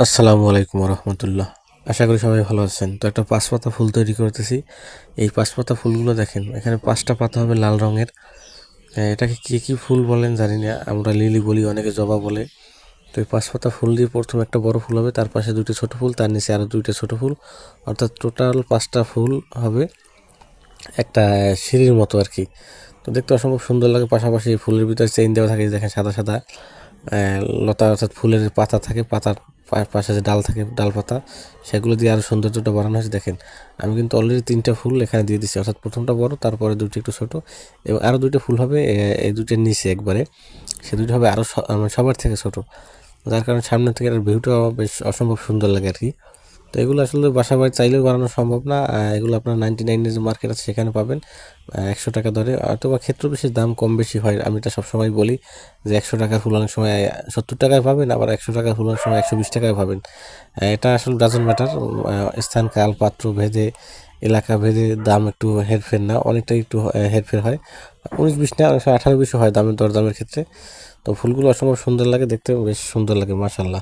আসসালামু আলাইকুম রহমতুল্লাহ। আশা করি সবাই ভালো আছেন। তো একটা পাঁচ পাতা ফুল তৈরি করতেছি। এই পাঁচ পাতা ফুলগুলো দেখেন, এখানে পাঁচটা পাতা হবে লাল রঙের। এটাকে কী কী ফুল বলেন জানি না, আমরা লিলি বলি, অনেকে জবা বলে। তো এই পাঁচ পাতা ফুল দিয়ে প্রথমে একটা বড় ফুল হবে, তার পাশে দুইটা ছোট ফুল, তার নিচে আরও দুইটা ছোট ফুল, অর্থাৎ টোটাল পাঁচটা ফুল হবে একটা সিঁড়ির মতো আর কি। তো দেখতে অসম্ভব সুন্দর লাগে। পাশাপাশি ফুলের ভিতরে চেইন দেওয়া থাকে, দেখেন সাদা সাদা লতা, অর্থাৎ ফুলের পাতা থাকে, পাতার পাশে যে ডাল থাকে, ডাল পাতা, সেগুলো দিয়ে আরও সৌন্দর্যটা বাড়ানো হয়েছে। দেখেন আমি কিন্তু অলরেডি তিনটা ফুল এখানে দিয়ে দিচ্ছি, অর্থাৎ প্রথমটা বড়, তারপরে দুইটা একটু ছোট, এবং আরও দুইটা ফুল হবে এই দুইটার নিচে একবারে, সে দুইটা হবে আরও সবার থেকে ছোট, যার কারণে সামনে থেকে এর ভিউটা বেশ অসম্ভব সুন্দর লাগে আর কি। তো এগুলো আসলে বাসা বাড়ি চাইলেও বানানো সম্ভব না। এগুলো আপনার 99 যে মার্কেট আছে সেখানে পাবেন 100 টাকা দরে, অথবা ক্ষেত্র বিশেষ দাম কম বেশি হয়। আমি এটা সবসময় বলি যে 100 টাকার ফুল অনেক সময় 70 টাকায় পাবেন, আবার 100 টাকার ফুল অনেক সময় 120 টাকায় পাবেন। এটা আসলে ডাজন্ট ম্যাটার, স্থান কাল পাত্র ভেদে, এলাকা ভেদে দাম একটু হেরফের না, অনেকটাই একটু হেরফের হয়। 19-20 না, অনেক সময় 18-20 হয় দামের দরদামের ক্ষেত্রে। তো ফুলগুলো অসম্ভব সুন্দর লাগে দেখতে, বেশ সুন্দর লাগে মাশাআল্লাহ।